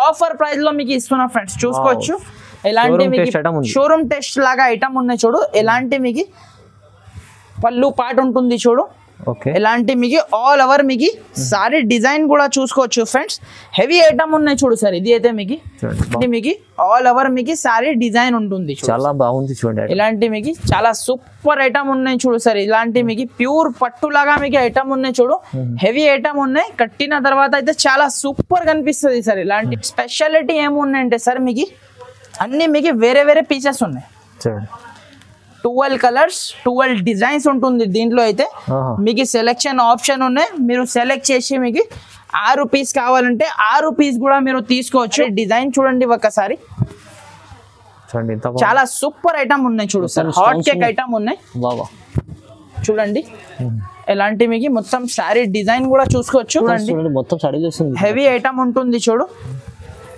Offer price లో మీకు ఇస్తున్నా ఫ్రెండ్స్. చూసుకోవచ్చు ఎలాంటి మీకు షోరూమ్ టెస్ట్ లాగా ఐటమ్ ఉన్నాయి చూడు. ఎలాంటి మీకు పళ్ళు పాటు ఉంటుంది చూడు. ఎలాంటి మీకు ఆల్ ఓవర్ మీకు సారీ డిజైన్ కూడా చూసుకోవచ్చు ఫ్రెండ్స్. హెవీ ఐటమ్ ఉన్నాయి చూడు సార్. ఇది అయితే మీకు ఆల్ ఓవర్ మీకు సారీ డిజైన్ ఉంటుంది, చాలా బాగుంది చూడండి. ఇలాంటి మీకు చాలా సూపర్ ఐటమ్ ఉన్నాయి చూడు సార్. ఇలాంటి మీకు ప్యూర్ పట్టు లాగా మీకు ఐటమ్ ఉన్నాయి చూడు. హెవీ ఐటమ్ ఉన్నాయి, కట్టిన తర్వాత అయితే చాలా సూపర్ కనిపిస్తుంది సార్. ఇలాంటి స్పెషాలిటీ ఏమున్నాయంటే సార్ మీకు అన్ని మీకు వేరే వేరే పీసెస్ ఉన్నాయి. 12 కలర్స్ 12 డిజైన్స్ ఉంటుంది దీంట్లో. అయితే మీకు సెలెక్షన్ ఆప్షన్ ఉన్నాయి, మీరు సెలెక్ట్ చేసి మీకు 6 పీస్ కావాలంటే 6 పీస్ కూడా మీరు తీసుకోవచ్చు. డిజైన్ చూడండి ఒకసారి, చాలా సూపర్ ఐటమ్ ఉన్నాయి చూడు సార్. హాట్ కేక్ ఐటమ్ ఉన్నాయి చూడండి. ఎలాంటి మీకు మొత్తం సారీ డిజైన్ కూడా చూసుకోవచ్చు చూడండి. మొత్తం హెవీ ఐటమ్ ఉంటుంది చూడు.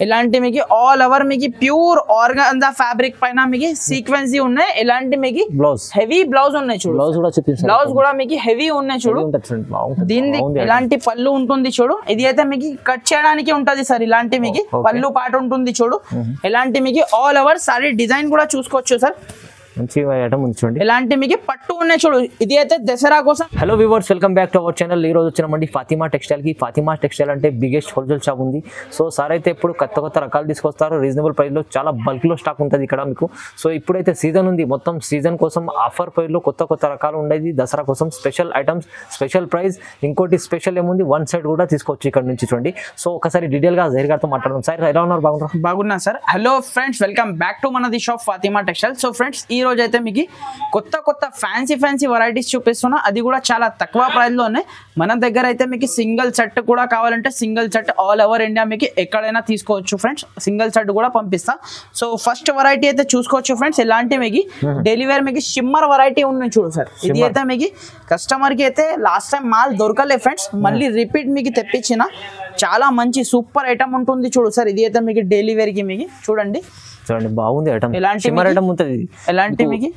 ఇలాంటి మీకు ఆల్ ఓవర్ మీకు ప్యూర్ ఆర్గాన్జా ఫ్యాబ్రిక్ పైన మీకు సీక్వెన్సీ ఉన్నాయి. ఇలాంటి మీకు హెవీ బ్లౌజ్ ఉన్నాయి చూడు. బ్లౌజ్ కూడా మీకు హెవీ ఉన్నాయి చూడు. దీని ఇలాంటి పళ్ళు ఉంటుంది చూడు. ఇది అయితే మీకు కట్ చేయడానికి ఉంటది సార్. ఇలాంటి మీకు పళ్ళు పాట ఉంటుంది చూడు. ఇలాంటి మీకు ఆల్ ఓవర్ సారీ డిజైన్ కూడా చూసుకోవచ్చు సార్. మంచి ఐటమ్ ఉంది చూడండి. ఇలాంటి మీకు పట్టు ఉన్నాయి చూడు. ఇది అయితే దసరా కోసం. Hello viewers, welcome back to our channel. ఈ రోజు వచ్చినామండి ఫాతిమా టెక్స్టైల్ కి. ఫాతిమా టెక్స్టైల్ అంటే బిగ్గెస్ట్ హోల్సేల్ షాప్ ఉంది. సో సార్ అయితే ఇప్పుడు కొత్త రకాలు తీసుకొస్తారు. రీజనబుల్ ప్రైస్ లో చాలా బల్క్ లో స్టాక్ ఉంటుంది ఇక్కడ మీకు. సో ఇప్పుడైతే సీజన్ ఉంది, మొత్తం సీజన్ కోసం ఆఫర్ ప్రైస్ లో కొత్త రకాలు ఉండేది. దసరా కోసం స్పెషల్ ఐటమ్స్, స్పెషల్ ప్రైస్. ఇంకోటి స్పెషల్ ఏముంది, వన్ సైడ్ కూడా తీసుకోవచ్చు ఇక్కడ నుంచి చూడండి. సో ఒకసారి డీటెయిల్ గా జహీర్ గారితో మాట్లాడదాం. సార్ ఎలా ఉన్నారు? బాగున్నా sir. Hello friends, welcome back to మనది shop Fatima textile. So friends ఈ రోజు అయితే మీకు కొత్త ఫ్యాన్సీ వెరైటీస్ చూపిస్తున్నా. అది కూడా చాలా తక్కువ ప్రైస్ లో ఉన్నాయి. మన దగ్గర అయితే మీకు సింగిల్ సెట్ కూడా కావాలంటే single set all over India మీకు ఎక్కడైనా తీసుకోవచ్చు ఫ్రెండ్స్. సింగిల్ సెట్ కూడా పంపిస్తా. సో ఫస్ట్ వెరైటీ అయితే చూసుకోవచ్చు ఫ్రెండ్స్. ఇలాంటి మీకు డెలివరీ మీకు షిమ్మర్ వెరైటీ ఉన్నాయి చూడు సార్. ఇది అయితే మీకు కస్టమర్ కి అయితే లాస్ట్ టైం మాల్ దొరకలే ఫ్రెండ్స్, మళ్ళీ రిపీట్ మీకు తెప్పించిన. చాలా మంచి సూపర్ ఐటమ్ ఉంటుంది చూడు సార్. ఇది అయితే మీకు డెలివరీకి మీకు చూడండి. బాగుంది ఐటమ్. ఎలాంటి మీకు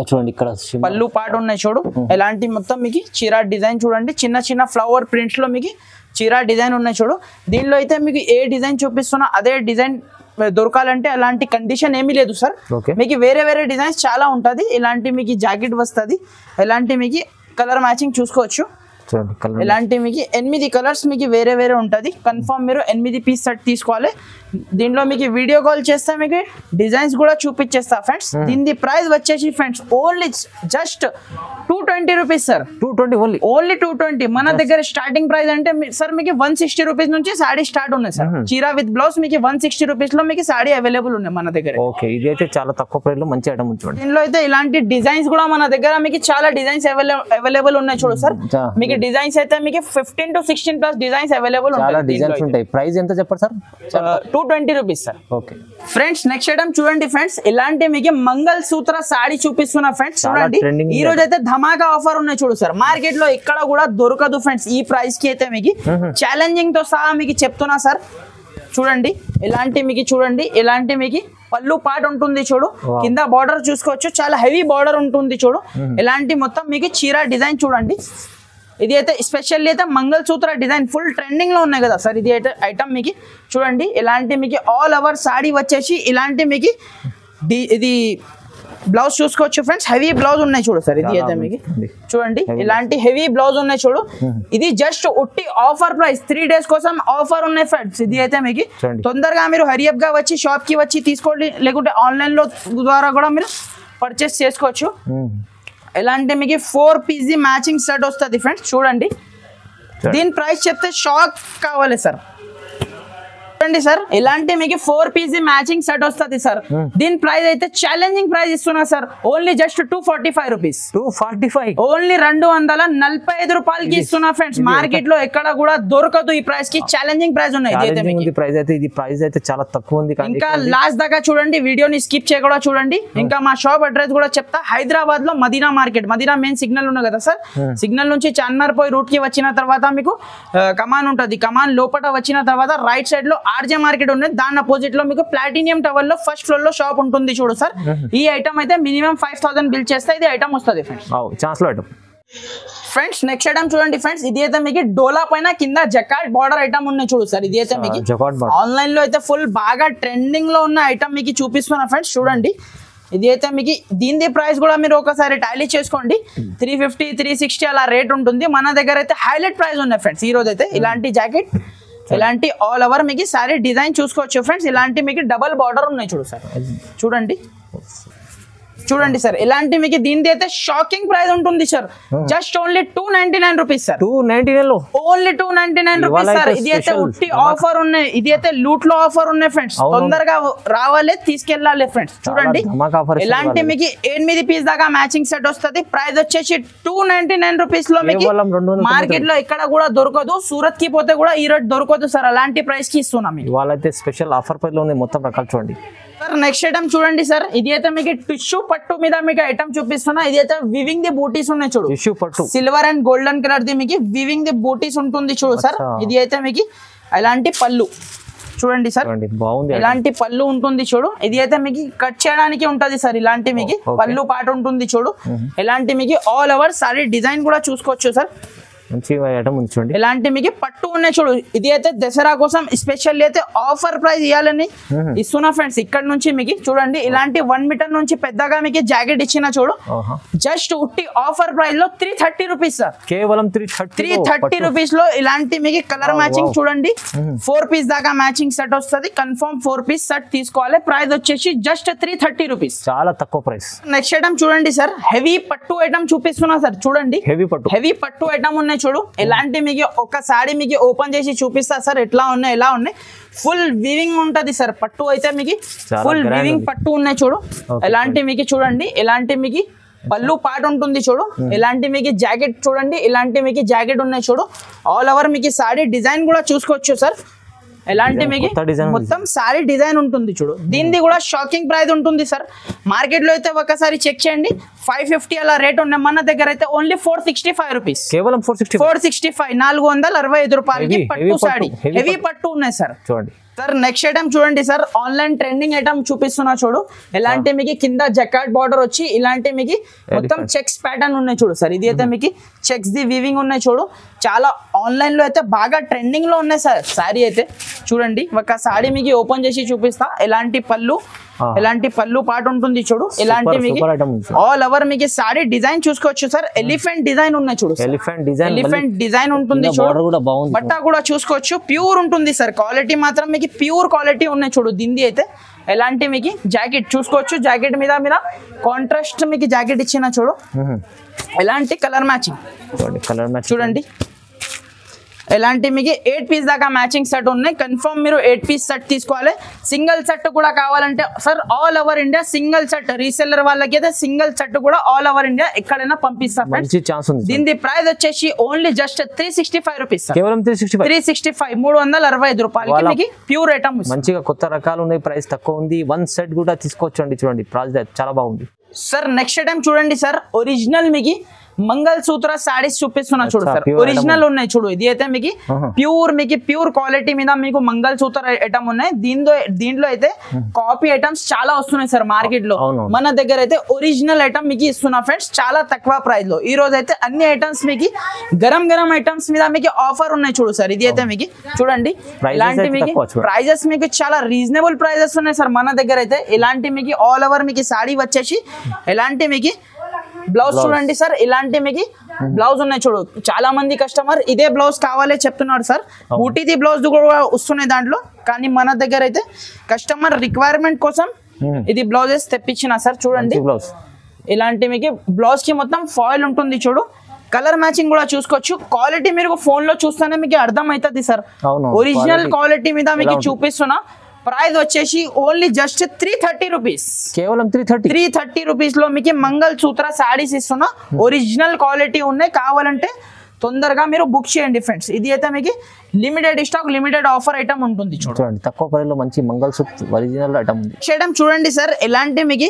చూడండి ఇక్కడ పళ్ళు పాటు ఉన్నాయి చూడు. ఎలాంటి మొత్తం మీకు చీరా డిజైన్ చూడండి. చిన్న ఫ్లవర్ ప్రింట్స్ లో మీకు చీరా డిజైన్ ఉన్నాయి చూడు. దీనిలో అయితే మీకు ఏ డిజైన్ చూపిస్తున్నా అదే డిజైన్ దొరకాలంటే అలాంటి కండిషన్ ఏమీ లేదు సార్. మీకు వేరే డిజైన్స్ చాలా ఉంటుంది. ఇలాంటి మీకు జాకెట్ వస్తుంది. ఎలాంటి మీకు కలర్ మ్యాచింగ్ చూసుకోవచ్చు. ఇలాంటి మీకు 8 కలర్స్ మీకు వేరే ఉంటుంది. కన్ఫర్మ్ మీరు 8 పీస్ సెట్ తీసుకోవాలి. దీంట్లో మీకు వీడియో కాల్ చేస్తే మీకు డిజైన్స్ కూడా చూపించేస్తా ఫ్రెండ్స్. దీని ప్రైస్ వచ్చేసి friends only just 220 rupees sir. 220 only 220. మన దగ్గర స్టార్టింగ్ ప్రైస్ అంటే సార్ మీకు 160 రూపీస్ నుంచి సాడీ స్టార్ట్ ఉన్నాయి సార్. చీరా విత్ బ్లౌజ్ మీకు 160 రూపీస్ లో మీకు సాడీ అవైలబుల్ ఉన్నాయి మన దగ్గర. ఓకే, ఇది అయితే చాలా తక్కువ ప్రైస్ లో మంచి ఐటమ్ ఉంది. దీనిలో అయితే ఇలాంటి డిజైన్స్ కూడా మన దగ్గర మీకు చాలా డిజైన్స్ అవైలబుల్ ఉన్నాయి చూడు సార్. మీకు డిజైన్స్ అయితే మీకు 15 to 16 ప్లస్ డిజైన్స్ అవైలబుల్ ఉంటాయి. ప్రైస్ ఎంత చెప్పారు sir? 220 rupees sir. Okay friends, next item చూడండి ఫ్రెండ్స్. ఇలాంటి మీకు మంగళ సూత్ర సాడీ చూపిస్తున్నా ఫ్రెండ్స్. చూడండి ఈ రోజు అయితే ధమాకా ఆఫర్ ఉన్నాయి చూడు సార్. మార్కెట్ లో ఎక్కడ కూడా దొరకదు ఫ్రెండ్స్ ఈ ప్రైస్ కి. అయితే మీకు ఛాలెంజింగ్ తో సహా మీకు చెప్తున్నా సార్. చూడండి ఇలాంటి మీకు చూడండి. ఇలాంటి మీకు పళ్ళు పాట ఉంటుంది చూడు. కింద బార్డర్ చూసుకోవచ్చు, చాలా హెవీ బార్డర్ ఉంటుంది చూడు. ఇలాంటి మొత్తం మీకు చీరా డిజైన్ చూడండి. ఇది అయితే స్పెషల్లీ అయితే మంగళసూత్ర డిజైన్ ఫుల్ ట్రెండింగ్ లో ఉన్నాయి కదా సార్. ఇది అయితే ఐటమ్ మీకు చూడండి. ఇలాంటి మీకు ఆల్ ఓవర్ సాడీ వచ్చేసి ఇలాంటి మీకు ఇది బ్లౌజ్ చూసుకోవచ్చు ఫ్రెండ్స్. హెవీ బ్లౌజ్ ఉన్నాయి చూడు సార్. ఇది అయితే మీకు చూడండి ఇలాంటి హెవీ బ్లౌజ్ ఉన్నాయి చూడు. ఇది జస్ట్ ఉట్టి ఆఫర్ ప్రైస్ 3 days కోసం ఆఫర్ ఉన్నాయి ఫ్రెండ్స్. ఇది అయితే మీకు తొందరగా మీరు హరియప్ గా వచ్చి షాప్ కి వచ్చి తీసుకోండి, లేకుంటే ఆన్లైన్ లో ద్వారా కూడా మీరు పర్చేస్ చేసుకోవచ్చు. ఇలాంటి మీకు 4 పీస్ మ్యాచింగ్ సెట్ వస్తుంది ఫ్రెండ్స్. చూడండి దీని ప్రైస్ చెప్తే షాక్ కావాలి సార్. చూడండి సార్, ఇలాంటి మీకు 4 పీస్ మ్యాచింగ్ సెట్ వస్తుంది సార్. దీని ప్రైస్ అయితే ఛాలెంజింగ్ ప్రైస్ ఇస్తున్నా sir. Only just 245 rupees. 245 only 245 రూపాయలకి ఇస్తున్నా ఫ్రెండ్స్. మార్కెట్ లో ఎక్కడ కూడా దొరకదు ఈ ప్రైస్ కి. ఛాలెంజింగ్ ప్రైస్ ఉన్నాయి. ప్రైస్ అయితే చాలా తక్కువ ఉంది. ఇంకా లాస్ట్ దాకా చూడండి, వీడియోని స్కిప్ చేయకుండా చూడండి. ఇంకా మా షాప్ అడ్రస్ కూడా చెప్తా. హైదరాబాద్ లో Madina market. Madina main signal ఉన్నాయి కదా సార్. సిగ్నల్ నుంచి చార్మినార్ పోయి రూట్ కి వచ్చిన తర్వాత మీకు కమాన్ ఉంటుంది. కమాన్ లోపల వచ్చిన తర్వాత రైట్ సైడ్ లో ఆర్జే మార్కెట్ ఉంది. దాని అపోజిట్ లో మీకు ప్లాటినియం టవర్ లో ఫస్ట్ ఫ్లోర్ లో షాప్ ఉంటుంది చూడు సార్. ఈ ఐటమ్ అయితే మినిమం 5000 బిల్ చేస్తే ఇది ఐటమ్ వస్తుంది ఫ్రెండ్స్. ఫ్రెండ్స్ నెక్స్ట్ ఐటమ్ చూడండి ఫ్రెండ్స్, ఇది అయితే మీకు డోలా పైన కింద జకాట్ బార్డర్ ఐటమ్ ఉన్నాయి చూడు సార్. ఇది అయితే మీకు ఆన్లైన్ లో అయితే ఫుల్ బాగా ట్రెండింగ్ లో ఉన్న ఐటమ్ మీకు చూపిస్తున్నా ఫ్రెండ్స్. చూడండి ఇది అయితే మీకు దీని ప్రైస్ కూడా మీరు ఒకసారి టాలీ చేసుకోండి. 350 360 అలా రేట్ ఉంటుంది. మన దగ్గర అయితే హైలైట్ ప్రైస్ ఉన్నాయి ఫ్రెండ్స్. ఈ రోజు అయితే ఇలాంటి జాకెట్ ఇలాంటి ఆల్ ఓవర్ మీకు సారీ డిజైన్ చూసుకోవచ్చు ఫ్రెండ్స్. ఇలాంటి మీకు డబల్ బార్డర్ ఉన్నాయి చూడు సార్. చూడండి చూడండి సార్, ఇలాంటి మీకు దీని అయితే షాకింగ్ ప్రైస్ ఉంటుంది sir. Just only 299 rupees sir. 299 లో ఓన్లీ 299 రూపీస్ సార్. ఇది అయితే ఉట్టి ఆఫర్ ఉన్నాయి. ఇది అయితే లూట్ లో ఆఫర్ ఉన్నాయి ఫ్రెండ్స్. తొందరగా రావాలి తీసుకెళ్ళాలి ఫ్రెండ్స్. చూడండి ఇలాంటి మీకు 8 పీస్ దాకా మ్యాచింగ్ సెట్ వస్తుంది. ప్రైస్ వచ్చేసి 299 రూపీస్ లో మీకు మార్కెట్ లో ఎక్కడ కూడా దొరకదు. సూరత్ కి పోతే కూడా ఈ రేట్ దొరకదు సార్. అలాంటి ప్రైస్ కి ఇస్తున్నాం. ఇవాళైతే స్పెషల్ ఆఫర్ ప్రైస్ లో ఉంది మొత్తం రకాలు చూడండి సార్. నెక్స్ట్ ఐటమ్ చూడండి సార్, ఇది అయితే మీకు టిష్యూ పట్టు మీద మీకు ఐటమ్ చూపిస్తున్నా. ఇది అయితే వివింగ్ ది బూటీస్ ఉన్నాయి చూడు. టిష్యూ పట్టు సిల్వర్ అండ్ గోల్డెన్ కలర్ ది మీకు వివింగ్ ది బూటీస్ ఉంటుంది చూడు సార్. ఇది అయితే మీకు ఇలాంటి పళ్ళు చూడండి సార్, బాగుంది. ఇలాంటి పళ్ళు ఉంటుంది చూడు. ఇది అయితే మీకు కట్ చేయడానికి ఉంటది సార్. ఇలాంటి మీకు పళ్ళు పాట ఉంటుంది చూడు. ఇలాంటి మీకు ఆల్ ఓవర్ సారీ డిజైన్ కూడా చూసుకోవచ్చు సార్. మంచి ఐటమ్ ఉంది చూడండి. ఇలాంటి మీకు పట్టు ఉన్నాయి చూడు. ఇది అయితే దసరా కోసం స్పెషల్ అయితే ఆఫర్ ప్రైస్ ఇవ్వాలని ఇస్తున్నా ఫ్రెండ్స్. ఇక్కడ నుంచి మీకు చూడండి ఇలాంటి 1 మీటర్ నుంచి పెద్దగా మీకు జాకెట్ ఇచ్చిన చూడు. జస్ట్ ఉట్టి ఆఫర్ ప్రైస్ లో 330 రూపీస్ సార్. కేవలం 330 రూపీస్ లో ఇలాంటి మీకు కలర్ మ్యాచింగ్ చూడండి. 4 పీస్ దాకా మ్యాచింగ్ సెట్ వస్తుంది. కన్ఫర్మ్ 4 పీస్ సెట్ తీసుకోవాలి. ప్రైస్ వచ్చేసి జస్ట్ 330 రూపీస్. చాలా తక్కువ ప్రైస్. నెక్స్ట్ ఐటమ్ చూడండి సార్, హెవీ పట్టు ఐటమ్ చూపిస్తున్నా సార్. చూడండి హెవీ పట్టు ఐటమ్ ఉన్నాయి చూడు. ఎలాంటి మీకు ఒక సారీ మీకు ఓపెన్ చేసి చూపిస్తా సార్. ఎట్లా ఉన్నాయి ఎలా ఉన్నాయి. ఫుల్ వీవింగ్ ఉంటది సార్. పట్టు అయితే మీకు ఫుల్ వీవింగ్ పట్టు ఉన్నాయి చూడు. ఎలాంటి మీకు చూడండి ఇలాంటి మీకు పళ్ళు పాట ఉంటుంది చూడు. ఇలాంటి మీకు జాకెట్ చూడండి. ఇలాంటి మీకు జాకెట్ ఉన్నాయి చూడు. ఆల్ ఓవర్ మీకు సారీ డిజైన్ కూడా చూసుకోవచ్చు సార్. ఎలాంటి మీకు మొత్తం సారీ డిజైన్ ఉంటుంది చూడు. దీనిది కూడా షాకింగ్ ప్రైస్ ఉంటుంది సార్. మార్కెట్ లో అయితే ఒకసారి చెక్ చేయండి. 550 అలా రేట్ ఉన్నాయి. మన దగ్గర అయితే ఓన్లీ 465 రూపీస్. కేవలం 465 465 రూపాయలకి పట్టు సారీ హెవీ పట్టు ఉన్నాయి సార్. చూడండి సార్ నెక్స్ట్ ఐటమ్ చూడండి సార్, ఆన్లైన్ ట్రెండింగ్ ఐటమ్ చూపిస్తున్నా చూడు. ఎలాంటి మీకు కింద జకాట్ బార్డర్ వచ్చి ఇలాంటి మీకు మొత్తం చెక్స్ ప్యాటర్న్ ఉన్నాయి చూడు సార్. ఇది అయితే మీకు చెక్స్ ది వీవింగ్ ఉన్నాయి చూడు. చాలా ఆన్లైన్ లో అయితే బాగా ట్రెండింగ్ లో ఉన్నాయి సార్. సారీ అయితే చూడండి ఒక సారీ మీకు ఓపెన్ చేసి చూపిస్తా. ఎలాంటి పళ్ళు పాట ఉంటుంది చూడు. ఇలాంటి మీకు ఆల్ ఓవర్ మీకు సారీ డిజైన్ చూసుకోవచ్చు సార్. ఎలిఫెంట్ డిజైన్ ఉన్నాయి చూడు. ఎలిఫెంట్ డిజైన్ ఉంటుంది చూడు. బట్ట కూడా చూసుకోవచ్చు. ప్యూర్ ఉంటుంది సార్. క్వాలిటీ మాత్రం మీకు ప్యూర్ క్వాలిటీ ఉన్నాయి చూడు. దీనిది అయితే ఎలాంటి మీకు జాకెట్ చూసుకోవచ్చు. జాకెట్ మీద కాంట్రాస్ట్ మీకు జాకెట్ ఇచ్చిన చూడు. ఎలాంటి కలర్ మ్యాచింగ్ చూడండి. ఎలాంటి మీకు 8 పీస్ దాకా మ్యాచింగ్ సెట్ ఉన్నాయి. కన్ఫర్మ్ మీరు 8 పీస్ సెట్ తీసుకోవాలి. సింగిల్ సెట్ కూడా కావాలంటే sir all over India single set reseller వాళ్ళకి అయితే సింగిల్ సెట్ కూడా ఆల్ ఓవర్ ఇండియా ఎక్కడైనా పంపిస్తారు. దీని ప్రైస్ వచ్చేసి ఓన్లీ జస్ట్ 365 రూపీస్. కేవలం 365 365 రూపాయలకి మీకు ప్యూర్ ఐటమ్. మంచిగా కొత్త రకాలు ఉన్నాయి. ప్రైస్ తక్కువ ఉంది. 1 సెట్ కూడా తీసుకోవచ్చు. చూడండి ప్రైస్ చాలా బాగుంది సార్. నెక్స్ట్ ఐటమ్ చూడండి సార్, ఒరిజినల్ మీకు మంగళ సూత్ర సారీస్ చూపిస్తున్నా చూడు సార్. ఒరిజినల్ ఉన్నాయి చూడు. ఇది అయితే మీకు ప్యూర్ క్వాలిటీ మీద మీకు మంగళ సూత్ర ఐటమ్ ఉన్నాయి. దీంట్లో అయితే కాపీ ఐటమ్స్ చాలా వస్తున్నాయి సార్ మార్కెట్ లో. మన దగ్గర అయితే ఒరిజినల్ ఐటమ్ మీకు ఇస్తున్నా ఫ్రెండ్స్ చాలా తక్కువ ప్రైస్ లో. ఈ రోజు అయితే అన్ని ఐటమ్స్ మీకు గరం ఐటమ్స్ మీద మీకు ఆఫర్ ఉన్నాయి చూడు సార్. ఇది అయితే మీకు చూడండి ఇలాంటి మీకు ప్రైజెస్ మీకు చాలా రీజనబుల్ ప్రైజెస్ ఉన్నాయి సార్ మన దగ్గర అయితే. ఇలాంటి మీకు ఆల్ ఓవర్ మీకు సారీ వచ్చేసి ఎలాంటి మీకు బ్లౌజ్ చూడండి సార్. ఇలాంటి మీకు బ్లౌజ్ ఉన్నాయి చూడు. చాలా మంది కస్టమర్ ఇదే బ్లౌజ్ కావాలే చెప్తున్నారు సార్. బూటీది బ్లౌజ్ కూడా వస్తున్నాయి దాంట్లో. కానీ మన దగ్గర అయితే కస్టమర్ రిక్వైర్మెంట్ కోసం ఇది బ్లౌజెస్ తెప్పించిన సార్. చూడండి ఇలాంటి మీకు బ్లౌజ్ కి మొత్తం ఫాయిల్ ఉంటుంది చూడు. కలర్ మ్యాచింగ్ కూడా చూసుకోవచ్చు. క్వాలిటీ మీరు ఫోన్ లో చూస్తేనే మీకు అర్థం అవుతుంది సార్. ఒరిజినల్ క్వాలిటీ మీద మీకు చూపిస్తున్నా. ప్రైస్ వచ్చేసి ఓన్లీ జస్ట్ 330 రూపీస్. కేవలం 330 రూపీస్ లో మీకు మంగళ సూత్ర సారీస్ ఇస్తున్నా. ఒరిజినల్ క్వాలిటీ ఉన్నాయి. కావాలంటే తొందరగా మీరు బుక్ చేయండి ఫ్రెండ్స్. ఇది అయితే మీకు limited stock limited offer item ఉంటుంది చూడండి. తక్కువ ప్రైస్ లో మంచి మంగళ సూత్ర ఒరిజినల్ ఐటమ్ ఉంది. ఐటమ్ చూడండి సార్. ఎలాంటి మీకు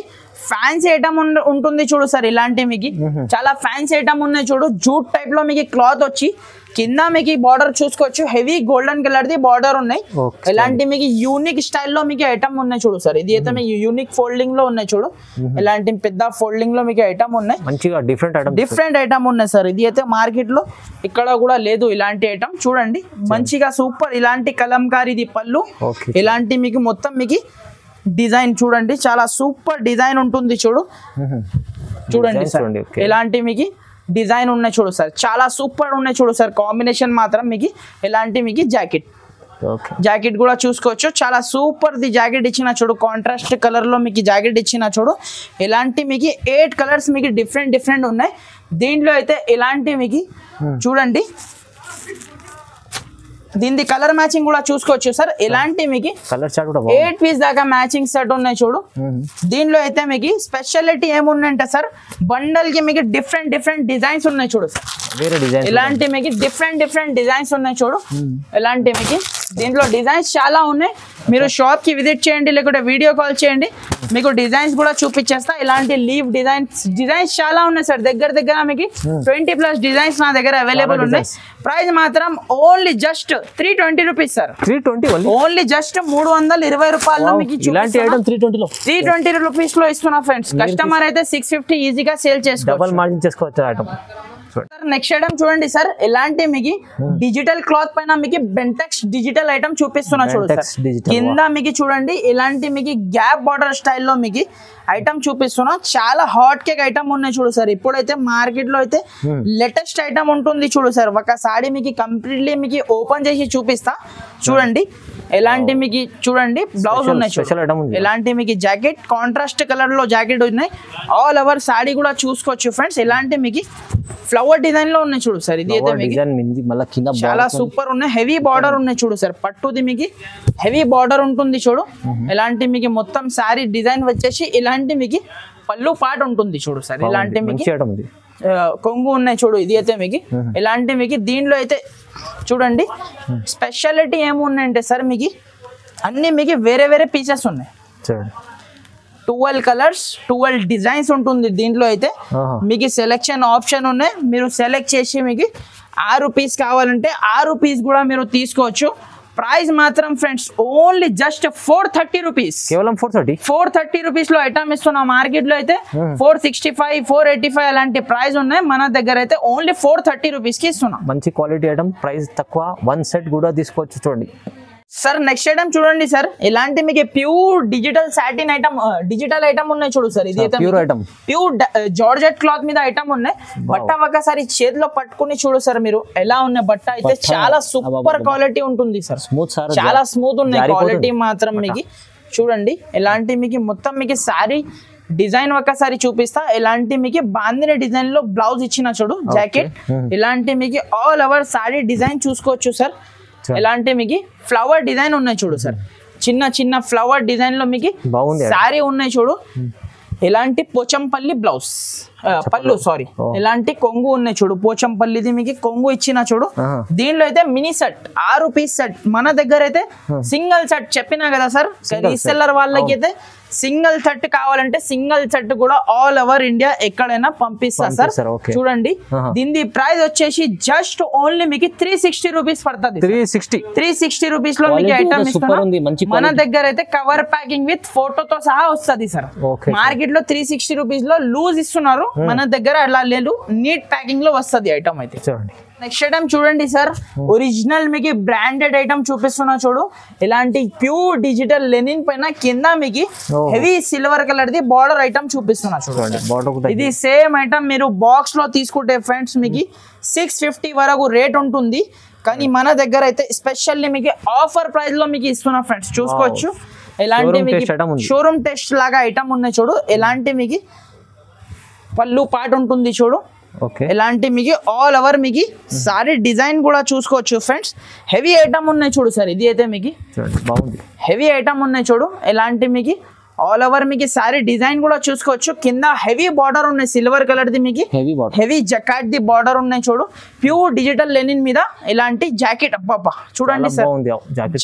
ఫ్యాన్సీ ఐటమ్ ఉంటుంది చూడు సార్. ఇలాంటి మీకు చాలా ఫ్యాన్సీ ఐటమ్ ఉన్నాయి చూడు. జూట్ టైప్ లో మీకు క్లాత్ వచ్చి కింద మీకు బార్డర్ చూసుకోవచ్చు, heavy golden colour the border ఉన్నాయి. Okay. ఇలాంటి మీకు యూనిక్ స్టైల్లో మీకు ఐటమ్ ఉన్నాయి చూడు సార్. ఇది అయితే మీకు యూనిక్ ఫోల్డింగ్ లో ఉన్నాయి చూడు. ఇలాంటి పెద్ద ఫోల్డింగ్ లో మీకు ఐటమ్ ఉన్నాయి, మంచిగా డిఫరెంట్ ఐటమ్ ఉన్నాయి సార్. ఇది అయితే మార్కెట్ లో ఇక్కడ కూడా లేదు ఇలాంటి ఐటమ్. చూడండి మంచిగా సూపర్ ఇలాంటి కలంకారీ ఇది పళ్ళు. Okay. ఇలాంటి మీకు మొత్తం మీకు డిజైన్ చూడండి, చాలా సూపర్ డిజైన్ ఉంటుంది చూడు. చూడండి సార్ ఇలాంటి మీకు డిజైన్ ఉన్నాయి చూడు సార్, చాలా సూపర్ ఉన్నాయి చూడు సార్. కాంబినేషన్ మాత్రం మీకు ఇలాంటి మీకు జాకెట్ కూడా చూసుకోవచ్చు, చాలా సూపర్ ది జాకెట్ ఇచ్చిన చూడు. కాంట్రాస్ట్ కలర్ లో మీకు జాకెట్ ఇచ్చిన చూడు. ఇలాంటి మీకు 8 కలర్స్ మీకు డిఫరెంట్ ఉన్నాయి. దీంట్లో అయితే ఇలాంటి మీకు చూడండి, దీని కలర్ మ్యాచింగ్ కూడా చూసుకోవచ్చు సార్. ఇలాంటి మీకు 8 పీస్ దాకా మ్యాచింగ్ సెట్ ఉన్నాయి చూడు. దీనిలో అయితే మీకు స్పెషాలిటీ ఏమున్నాయంటే సార్, బండల్ కి మీకు డిఫరెంట్ డిజైన్స్ ఉన్నాయి చూడు సార్. ఇలాంటి మీకు డిఫరెంట్ డిజైన్స్ ఉన్నాయి చూడు. ఇలాంటి మీకు దీంట్లో డిజైన్స్ చాలా ఉన్నాయి. మీరు షాప్ కి విజిట్ చేయండి, లేకుంటే వీడియో కాల్ చేయండి, మీకు డిజైన్స్ కూడా చూపించేస్తా. ఇలాంటి లీవ్ డిజైన్స్ చాలా ఉన్నాయి సార్. దగ్గర మీకు 20+ డిజైన్స్ నా దగ్గర అవైలబుల్ ఉన్నాయి. ప్రైస్ మాత్రం only just 320 rupees sir. 320 only just 320 రూపాయల్లో మీకు 320 రూపీస్ లో ఇస్తున్నా ఫ్రెండ్స్. కస్టమర్ అయితే 650 ఈజీగా సేల్ చేసుకోవచ్చు. నెక్స్ట్ ఐటమ్ చూడండి సార్, ఇలాంటి మీకు డిజిటల్ క్లాత్ పైన మీకు బెంటెక్స్ డిజిటల్ ఐటమ్ చూపిస్తున్నా చూడు సార్. కింద మీకు చూడండి ఇలాంటి మీకు గ్యాప్ బార్డర్ స్టైల్లో మీకు ఐటమ్ చూపిస్తున్నా. చాలా హాట్ కేక్ ఐటమ్ ఉన్నాయి చూడు సార్. ఇప్పుడైతే మార్కెట్ లో అయితే లేటెస్ట్ ఐటమ్ ఉంటుంది చూడు సార్. ఒక సారీ మీకు కంప్లీట్లీ మీకు ఓపెన్ చేసి చూపిస్తా చూడండి. ఎలాంటి మీకు చూడండి బ్లౌజ్ ఉన్నాయి, ఎలాంటి మీకు జాకెట్ కాంట్రాస్ట్ కలర్ లో జాకెట్ ఉన్నాయి. ఆల్ ఓవర్ సాడీ కూడా చూసుకోవచ్చు ఫ్రెండ్స్. ఇలాంటి మీకు ఫ్లవర్ డిజైన్ లో ఉన్నాయి చూడు సార్. ఇది అయితే మీకు చాలా సూపర్ ఉన్నాయి, హెవీ బార్డర్ ఉన్నాయి చూడు సార్. పట్టుది మీకు హెవీ బార్డర్ ఉంటుంది చూడు. ఇలాంటి మీకు మొత్తం సారీ డిజైన్ వచ్చేసి ఇలాంటి మీకు పళ్ళు పాట ఉంటుంది చూడు సార్. ఇలాంటి మీకు కొంగు ఉన్నాయి చూడు. ఇది అయితే మీకు ఇలాంటి మీకు దీనిలో అయితే చూడండి స్పెషాలిటీ ఏమున్నాయంటే సార్, మీకు అన్ని మీకు వేరే పీసెస్ ఉన్నాయి. 12 కలర్స్ 12 డిజైన్స్ ఉంటుంది దీంట్లో అయితే. మీకు సెలెక్షన్ ఆప్షన్ ఉన్నాయి, మీరు సెలెక్ట్ చేసి మీకు 6 పీస్ కావాలంటే 6 పీస్ కూడా మీరు తీసుకోవచ్చు. ప్రైస్ మాత్రం ఫ్రెండ్స్ ఓన్లీ జస్ట్ 430 రూపీస్, కేవలం 430 రూపీస్ లో ఐటమ్ ఇస్తున్నా. మార్కెట్ లో అయితే 465 485 అలాంటి ప్రైస్ ఉన్నాయి. మన దగ్గర అయితే ఓన్లీ 430 రూపీస్ కి ఇస్తున్నా. మంచి క్వాలిటీ ఐటమ్, ప్రైస్ తక్కువ, 1 సెట్ కూడా తీసుకోవచ్చు. చూడండి సార్ నెక్స్ట్ ఐటమ్ చూడండి సార్. ఇలాంటి మీకు pure digital satin item digital item ఉన్నాయి చూడు సార్. ఇది అయితే ప్యూర్ జార్జెట్ క్లాత్ మీద ఐటమ్ ఉన్నాయి. బట్ట ఒకసారి చేతిలో పట్టుకుని చూడు సార్ మీరు ఎలా ఉన్నాయి. బట్ట అయితే చాలా సూపర్ క్వాలిటీ ఉంటుంది సార్, చాలా స్మూత్ ఉన్నాయి. క్వాలిటీ మాత్రం మీకు చూడండి. ఇలాంటి మీకు మొత్తం మీకు సారీ డిజైన్ ఒకసారి చూపిస్తా. ఇలాంటి మీకు బాందిని డిజైన్ లో బ్లౌజ్ ఇచ్చిన చూడు జాకెట్. ఇలాంటి మీకు ఆల్ ఓవర్ సారీ డిజైన్ చూసుకోవచ్చు సార్. ఇలాంటి మీకు ఫ్లవర్ డిజైన్ ఉన్నాయి చూడు సార్. చిన్న ఫ్లవర్ డిజైన్ లో మీకు సారీ ఉన్నాయి చూడు. ఇలాంటి పోచంపల్లి బ్లౌజ్ పళ్ళు సారీ ఇలాంటి కొంగు ఉన్నాయి చూడు. పోచంపల్లిది మీకు కొంగు ఇచ్చిన చూడు. దీనిలో అయితే మినీ సెట్ 6 పీస్ సెట్. మన దగ్గర అయితే సింగిల్ సెట్ చెప్పినా కదా సార్. రీసెల్లర్ వాళ్ళకి అయితే సింగిల్ సెట్ కావాలంటే సింగిల్ సెట్ కూడా ఆల్ ఓవర్ ఇండియా ఎక్కడైనా పంపిస్తా సార్. చూడండి దీని ప్రైస్ వచ్చేసి జస్ట్ ఓన్లీ మీకు 360 రూపీస్ పడుతుంది. 360 రూపీస్ లో మీకు ఐటమ్ ఇస్తున్నా. మన దగ్గర అయితే కవర్ ప్యాకింగ్ విత్ ఫోటోతో సహా వస్తుంది సార్. మార్కెట్ లో 360 రూపీస్ లో లూజ్ ఇస్తున్నారు, మన దగ్గర అలా లేదు, నీట్ ప్యాకింగ్ లో వస్తుంది ఐటమ్ అయితే. చూడండి నెక్స్ట్ ఐటమ్ చూడండి సార్. ఒరిజినల్ మీకు బ్రాండెడ్ ఐటమ్ చూపిస్తున్నా చూడు. ఇలాంటి ప్యూర్ డిజిటల్ లెనిన్ పైన కింద మీకు heavy silver colour the border item చూపిస్తున్నా చూడండి. ఇది సేమ్ ఐటమ్ మీరు బాక్స్ లో తీసుకుంటే ఫ్రెండ్స్ మీకు 650 వరకు రేట్ ఉంటుంది. కానీ మన దగ్గర అయితే స్పెషల్లీ మీకు ఆఫర్ ప్రైస్ లో మీకు ఇస్తున్నా ఫ్రెండ్స్. చూసుకోవచ్చు ఇలాంటి మీకు షోరూమ్ టెస్ట్ లాగా ఐటమ్ ఉన్నాయి చూడు. ఇలాంటి మీకు పళ్ళు పాట ఉంటుంది చూడు. ఇలాంటి మీకు ఆల్ ఓవర్ మీకు సారీ డిజైన్ కూడా చూసుకోవచ్చు ఫ్రెండ్స్. హెవీ ఐటమ్ ఉన్నాయి చూడు సార్. ఇది అయితే మీకు హెవీ ఐటమ్ ఉన్నాయి చూడు. ఇలాంటి మీకు ఆల్ ఓవర్ మీకు సారీ డిజైన్ కూడా చూసుకోవచ్చు. కింద హెవీ బార్డర్ ఉన్నాయి సిల్వర్ కలర్ ది, మీకు హెవీ జకాట్ ది బార్డర్ ఉన్నాయి చూడు. ప్యూర్ డిజిటల్ లెనిన్ మీద ఇలాంటి జాకెట్. అబ్బా చూడండి సార్,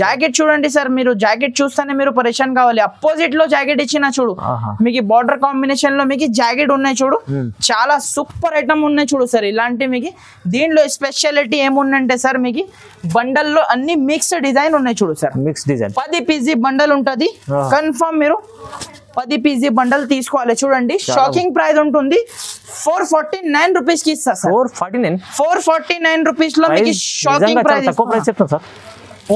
జాకెట్ చూడండి సార్, మీరు జాకెట్ చూస్తేనే మీరు పరేషాన్ కావాలి. అపోజిట్ లో జాకెట్ ఇచ్చిన చూడు, మీకు బార్డర్ కాంబినేషన్ లో మీకు జాకెట్ ఉన్నాయి చూడు. చాలా సూపర్ ఐటమ్ ఉన్నాయి చూడు సార్. ఇలాంటి మీకు దీంట్లో స్పెషాలిటీ ఏముందంటే సార్, మీకు బండల్లో అన్ని మిక్స్డ్ డిజైన్ ఉన్నాయి చూడు sir. Mix design 10 PG bundle ఉంటది కన్ఫర్మ్. మీరు 10 పీజీ బండల్ తీసుకోవాలి. చూడండి షాకింగ్ ప్రైస్ ఉంటుంది. 449 రూపీస్ కి ఇస్తా సార్. 449 రూపీస్ లో మీకు షాకింగ్ ప్రైస్.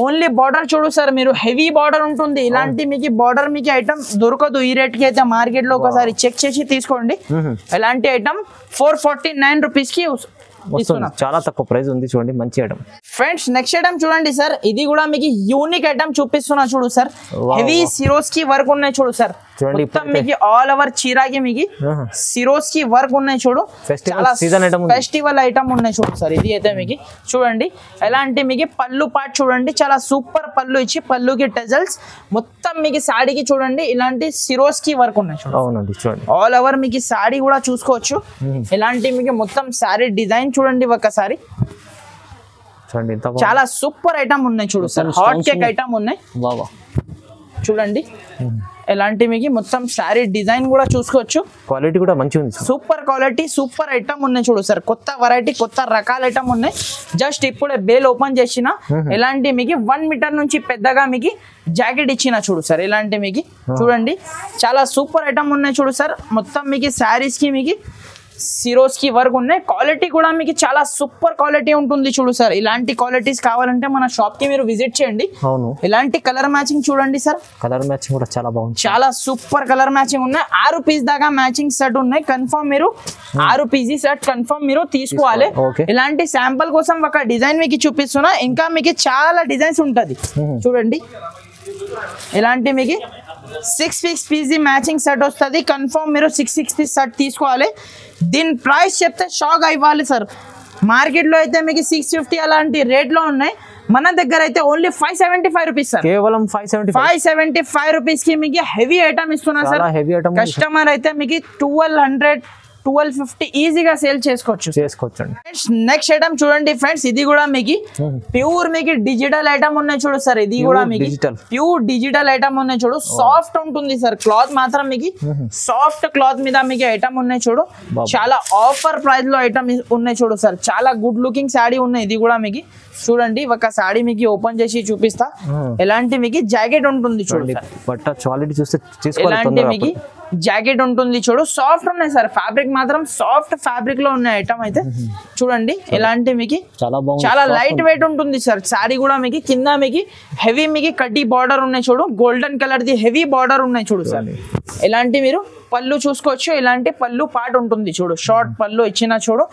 ఓన్లీ బార్డర్ చూడు సార్, మీరు హెవీ బార్డర్ ఉంటుంది. ఇలాంటి మీకు బార్డర్ మీకు ఐటమ్ దొరకదు ఈ రేట్ కి అయితే మార్కెట్ లో. ఒకసారి చెక్ చేసి తీసుకోండి. ఇలాంటి ఐటమ్ 449 రూపీస్ కి చాలా తక్కువ ప్రైస్ ఉంది. చూడండి మంచి ఐటమ్. ఫ్రెండ్స్ నెక్స్ట్ ఐటమ్ చూడండి సార్, ఇది కూడా మీకు యూనిక్ ఐటమ్ చూపిస్తున్నా చూడు సార్. హెవీ సిరోస్ కి వర్క్ ఉన్నాయి చూడు సార్. మొత్తం మీకు ఆల్ ఓవర్ చీరాకి మీకు సిరోస్ కి వర్క్ ఉన్నాయి చూడు. ఫెస్టివల్ ఐటమ్ ఉన్నాయి చూడు సార్. ఇది అయితే మీకు చూడండి ఎలాంటి మీకు పళ్ళు పార్ట్ చూడండి, చాలా సూపర్ పళ్ళు ఇచ్చి పళ్ళుకి టెజల్స్ మొత్తం మీకు సాడీకి చూడండి ఇలాంటి సిరోస్ కి వర్క్ ఉన్నాయి చూడు. అవునండి చూడండి ఆల్ ఓవర్ మీకు సాడీ కూడా చూసుకోవచ్చు. ఇలాంటి మీకు మొత్తం సారీ డిజైన్ చూడండి ఒకసారి. చాలా సూపర్ ఐటమ్ ఉన్నాయి చూడు సార్. హాట్ కేక్ ఐటమ్ ఉన్నాయి చూడండి. ఎలాంటి మీకు మొత్తం సారీ డిజైన్ కూడా చూసుకోవచ్చు. క్వాలిటీ కూడా మంచిగా ఉంది. సూపర్ క్వాలిటీ సూపర్ ఐటమ్ ఉన్నాయి చూడు సార్. కొత్త వెరైటీ కొత్త రకాల ఐటమ్ ఉన్నాయి. జస్ట్ ఇప్పుడే బేల్ ఓపెన్ చేసిన. ఎలాంటి మీకు 1 మీటర్ నుంచి పెద్దగా మీకు జాకెట్ ఇచ్చిన చూడు సార్. ఇలాంటి మీకు చూడండి చాలా సూపర్ ఐటమ్ ఉన్నాయి చూడు సార్. మొత్తం మీకు శారీస్ కి మీకు సిరోస్ కి వర్క్ ఉన్నాయి. క్వాలిటీ కూడా మీకు చాలా సూపర్ క్వాలిటీ ఉంటుంది చూడు సార్. ఇలాంటి క్వాలిటీస్ కావాలంటే మన షాప్ కి మీరు విజిట్ చేయండి. ఇలాంటి కలర్ మ్యాచింగ్ చూడండి సార్. కలర్ మ్యాచింగ్ కూడా చాలా బాగుంది. చాలా సూపర్ కలర్ మ్యాచింగ్ ఉన్నాయి. 6 పీస్ దాకా మ్యాచింగ్ సెట్ ఉన్నాయి. కన్ఫర్మ్ మీరు 6 పీజీ సెట్ కన్ఫర్మ్ మీరు తీసుకోవాలి. ఇలాంటి శాంపుల్ కోసం ఒక డిజైన్ మీకు చూపిస్తున్నా. ఇంకా మీకు చాలా డిజైన్స్ ఉంటది చూడండి. ఇలాంటి మీకు 6 పీజీ మ్యాచింగ్ సెట్ వస్తుంది. కన్ఫర్మ్ మీరు 6 పీస్ సెట్ తీసుకోవాలి. దీని ప్రైస్ చెప్తే షాక్ అవ్వాలి సార్. మార్కెట్ లో అయితే మీకు 650 అలాంటి రేట్ లో ఉన్నాయి. మన దగ్గర అయితే ఓన్లీ 575 రూపీస్ సార్. కేవలం 575 రూపీస్ కి మీకు హెవీ ఐటమ్ ఇస్తున్నా సార్. కస్టమర్ అయితే మీకు 1250 ఈజీగా సేల్ చేసుకోవచ్చు. నెక్స్ట్ ఐటమ్ చూడండి ఫ్రెండ్స్, ఇది కూడా మీకు ప్యూర్ మీకు డిజిటల్ ఐటమ్ ఉన్నాయి చూడు సార్. ఇది కూడా మీకు ప్యూర్ డిజిటల్ ఐటమ్ ఉన్నాయి చూడు. సాఫ్ట్ ఉంటుంది సార్. క్లాత్ మాత్రం మీకు సాఫ్ట్ క్లాత్ మీద మీకు ఐటమ్ ఉన్నాయి చూడు. చాలా ఆఫర్ ప్రైస్ లో ఐటమ్ ఉన్నాయి చూడు సార్. చాలా గుడ్ లుకింగ్ సాడీ ఉన్నాయి. ఇది కూడా మీకు చూడండి ఒక సాడీ మీకు ఓపెన్ చేసి చూపిస్తా. ఎలాంటి మీకు జాకెట్ ఉంటుంది చూడండి. ఎలాంటి మీకు జాకెట్ ఉంటుంది చూడు. సాఫ్ట్ ఉన్నాయి సార్. ఫ్యాబ్రిక్ మాత్రం సాఫ్ట్ ఫ్యాబ్రిక్ లో ఉన్నాయి ఐటమ్ అయితే చూడండి. ఎలాంటి మీకు చాలా లైట్ వెయిట్ ఉంటుంది సార్. సారీ కూడా మీకు కింద మీకు హెవీ మీకు కడ్డీ బార్డర్ ఉన్నాయి చూడు. Golden colour the heavy border ఉన్నాయి చూడు సార్. ఎలాంటి మీరు పళ్ళు చూసుకోవచ్చు. ఇలాంటి పళ్ళు పార్ట్ ఉంటుంది చూడు. షార్ట్ పళ్ళు ఇచ్చిన చూడు.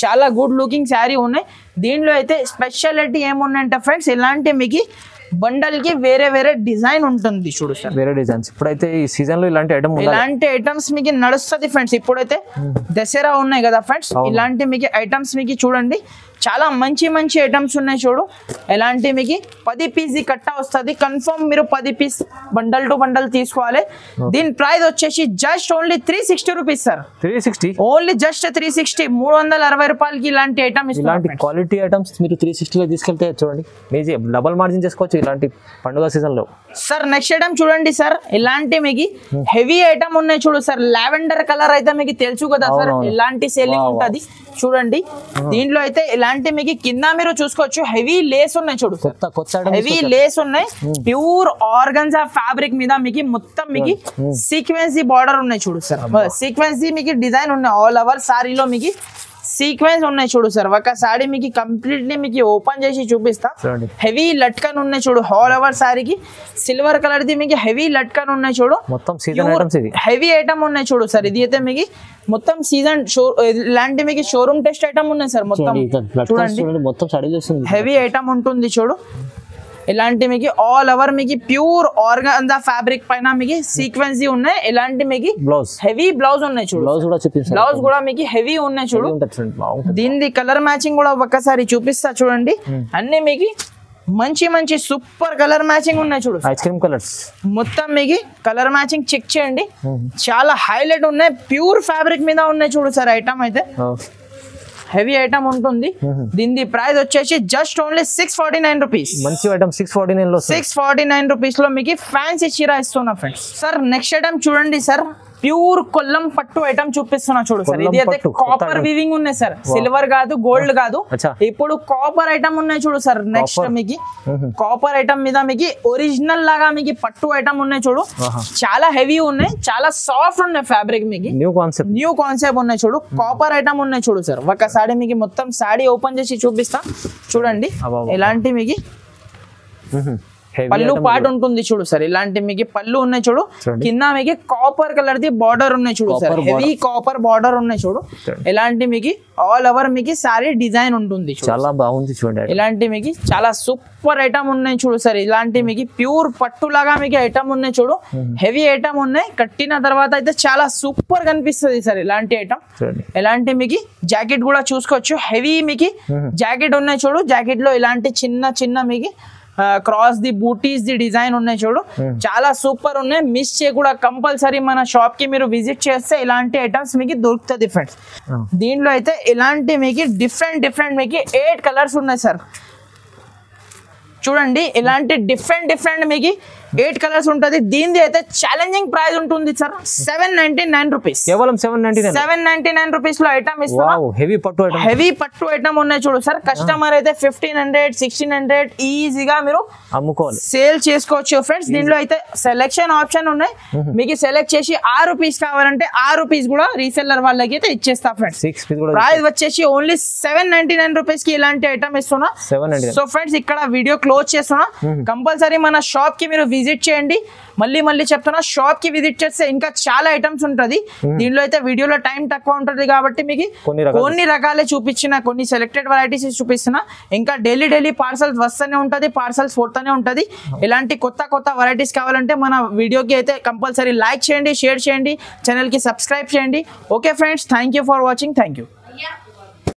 చాలా గుడ్ లుకింగ్ శారీ ఉన్నాయి. దీనిలో అయితే స్పెషాలిటీ ఏమున్నాయంటే ఫ్రెండ్స్, ఇలాంటి మీకు బండల్ కి వేరే వేరే డిజైన్ ఉంటుంది చూడు సార్. వేరే డిజైన్స్ ఇప్పుడైతే ఈ సీజన్ లో ఇలాంటి ఐటమ్స్ మీకు నడుస్తుంది ఫ్రెండ్స్. ఇప్పుడైతే దసరా ఉన్నాయి కదా ఫ్రెండ్స్. ఇలాంటి మీకు ఐటమ్స్ మీకు చూడండి చాలా మంచి మంచి ఐటమ్స్ ఉన్నాయి చూడు. ఎలాంటి మీకు 10 పీస్ కట్ట వస్తుంది. కన్ఫర్మ్ మీరు 10 పీస్ బండల్ టు బండల్ తీసుకోవాలి. దీని ప్రైస్ వచ్చేసి just only 360 rupees sir. 360 only just 360 360 రూపాయలకి ఇలాంటి ఐటమ్ ఇలాంటి క్వాలిటీ ఐటమ్స్ మీరు 360 లో తీసుకెళ్తే చూడండి మీరు డబల్ మార్జిన్ చేసుకోవచ్చు ఇలాంటి పండుగ సీజన్ లో సార్. నెక్స్ట్ ఐటమ్ చూడండి సార్. ఇలాంటి మీకు హెవీ ఐటమ్ ఉన్నాయి చూడు సార్. లావెండర్ కలర్ అయితే మీకు తెలుసు కదా సార్. ఇలాంటి సేలింగ్ ఉంటది చూడండి. దీంట్లో అయితే ఇలాంటి మీకు కింద మీరు చూసుకోవచ్చు హెవీ లేస్ ఉన్నాయి చూడు. హెవీ లేస్ ఉన్నాయి. ప్యూర్ ఆర్గన్జా ఫ్యాబ్రిక్ మీద మీకు మొత్తం మీకు సీక్వెన్సీ బార్డర్ ఉన్నాయి చూడు సార్. సీక్వెన్సీ మీకు డిజైన్ ఉన్నాయి. ఆల్ ఓవర్ సారీలో మీకు సీక్వెన్స్ ఉన్నాయి చూడు సార్. ఒక సారీ మీకు కంప్లీట్లీ మీకు ఓపెన్ చేసి చూపిస్తా. హెవీ లట్కన్ ఉన్నాయి చూడు. ఆల్ ఓవర్ సారీకి సిల్వర్ కలర్ ది మీకు హెవీ లట్కన్ ఉన్నాయి చూడు. మొత్తం సీజన్ ఐటమ్స్ ఇది. హెవీ ఐటమ్ ఉన్నాయి చూడు సార్. ఇది అయితే మీకు మొత్తం సీజన్ ఇలాంటి మీకు షోరూమ్ టెస్ట్ ఐటమ్ ఉన్నాయి సార్. మొత్తం చూడండి మొత్తం హెవీ ఐటమ్ ఉంటుంది చూడు. ఇలాంటి మీకు ఆల్ ఓవర్ మీకు ప్యూర్ ఆర్గాన్జా ఫ్యాబ్రిక్ పైన మీకు సీక్వెన్సీ ఉన్నాయి. ఇలాంటి మీకు హెవీ బ్లౌజ్ ఉన్నాయి చూడు. బ్లౌజ్ కూడా మీకు హెవీ ఉన్నాయి చూడు. దీని కలర్ మ్యాచింగ్ కూడా ఒక్కసారి చూపిస్తా చూడండి. అన్ని మీకు మంచి మంచి సూపర్ కలర్ మ్యాచింగ్ ఉన్నాయి చూడు ఐస్ క్రీమ్ కలర్స్ మొత్తం మీకు కలర్ మ్యాచింగ్ చెక్ చేయండి చాలా హైలైట్ ఉన్నాయి ప్యూర్ ఫ్యాబ్రిక్ మీద ఉన్నాయి చూడు సార్ ఐటమ్ అయితే హెవీ ఐటమ్ ఉంటుంది దీని ప్రైస్ వచ్చేసి జస్ట్ ఓన్లీ 649 రూపీస్ మంచి ఐటమ్ 649 లో 649 రూపీస్ లో మీకు ఫ్యాన్సీ చీర ఇస్తున్నా ఫ్రెండ్స్ సార్ నెక్స్ట్ ఐటమ్ చూడండి సార్ ప్యూర్ కొల్లం పట్టు ఐటమ్ చూపిస్తున్నా చూడు సార్ ఇది అయితే కాపర్ వీవింగ్ ఉన్నాయి సార్ సిల్వర్ కాదు గోల్డ్ కాదు ఇప్పుడు కాపర్ ఐటమ్ ఉన్నాయి చూడు సార్ నెక్స్ట్ మీకు కాపర్ ఐటమ్ మీద మీకు ఒరిజినల్ లాగా మీకు పట్టు ఐటమ్ ఉన్నాయి చూడు చాలా హెవీ ఉన్నాయి చాలా సాఫ్ట్ ఉన్నాయి ఫ్యాబ్రిక్ మీకు న్యూ కాన్సెప్ట్ ఉన్నాయి చూడు కాపర్ ఐటమ్ ఉన్నాయి చూడు సార్ ఒక సారీ మీకు మొత్తం సారీ ఓపెన్ చేసి చూపిస్తా చూడండి ఎలాంటి మీకు పళ్ళు పాటు ఉంటుంది చూడు సార్ ఇలాంటి మీకు పళ్ళు ఉన్నాయి చూడు కింద మీకు కాపర్ కలర్ ది బార్డర్ ఉన్నాయి చూడు సార్ హెవీ కాపర్ బార్డర్ ఉన్నాయి చూడు ఇలాంటి మీకు ఆల్ ఓవర్ మీకు సారీ డిజైన్ ఉంటుంది చాలా బాగుంది చూడండి ఇలాంటి మీకు చాలా సూపర్ ఐటమ్ ఉన్నాయి చూడు సార్ ఇలాంటి మీకు ప్యూర్ పట్టు లాగా మీకు ఐటమ్ ఉన్నాయి చూడు హెవీ ఐటమ్ ఉన్నాయి కట్టిన తర్వాత అయితే చాలా సూపర్ కనిపిస్తుంది సార్ ఇలాంటి ఐటమ్ ఇలాంటి మీకు జాకెట్ కూడా చూసుకోవచ్చు హెవీ మీకు జాకెట్ ఉన్నాయి చూడు జాకెట్ లో ఇలాంటి చిన్న చిన్న మీకు cross the booties the design ఉన్నాయి చూడు చాలా సూపర్ ఉన్నాయి మిస్ చేయకుండా కంపల్సరీ మన షాప్ కి మీరు విజిట్ చేస్తే ఇలాంటి ఐటమ్స్ మీకు దొరుకుతుంది ఫ్రెండ్స్ దీంట్లో అయితే ఇలాంటి మీకు డిఫరెంట్ మీకు 8 కలర్స్ ఉన్నాయి సార్ చూడండి ఇలాంటి డిఫరెంట్ మీకు 8 కలర్స్ ఉంటుంది దీనిది అయితే ఛాలెంజింగ్ ప్రైస్ ఉంటుంది సార్ 799 రూపీస్ కేవలం 799 రూపీస్ లో ఐటమ్ ఇస్తున్నా హెవీ పట్టు ఐటమ్ ఉన్నాయి చూడు సార్ కస్టమర్ అయితే 1500-1600 ఈజీగా మీరు అమ్ముకోవాలి సేల్ చేసుకోవచ్చు ఫ్రెండ్స్ దీనిలో అయితే సెలెక్షన్ ఆప్షన్ ఉన్నాయి మీకు సెలెక్ట్ చేసి 6 పీస్ కావాలంటే 6 పీస్ కూడా రీసెల్లర్ వాళ్ళకి అయితే ఇచ్చేస్తా ఫ్రెండ్స్ ప్రైస్ వచ్చేసి ఓన్లీ 799 రూపీస్ కి ఇలాంటి ఐటమ్ ఇస్తున్నా సో ఫ్రెండ్స్ ఇక్కడ వీడియో క్లోజ్ చేస్తున్నా కంపల్సరీ మన షాప్ కి మీరు విజిట్ చేయండి మళ్ళీ చెప్తున్నా షాప్ కి విజిట్ చేస్తే ఇంకా చాలా ఐటమ్స్ ఉంటుంది దీనిలో అయితే వీడియోలో టైం తక్కువ ఉంటుంది కాబట్టి మీకు కొన్ని రకాలే చూపించిన కొన్ని సెలెక్టెడ్ వెరైటీస్ చూపిస్తున్నా ఇంకా డైలీ పార్సల్స్ వస్తూనే ఉంటుంది పార్సల్స్ పోతూనే ఉంటుంది ఇలాంటి కొత్త వెరైటీస్ కావాలంటే మన వీడియోకి అయితే కంపల్సరీ లైక్ చేయండి షేర్ చేయండి ఛానల్ కి సబ్స్క్రైబ్ చేయండి okay friends thank you for watching thank you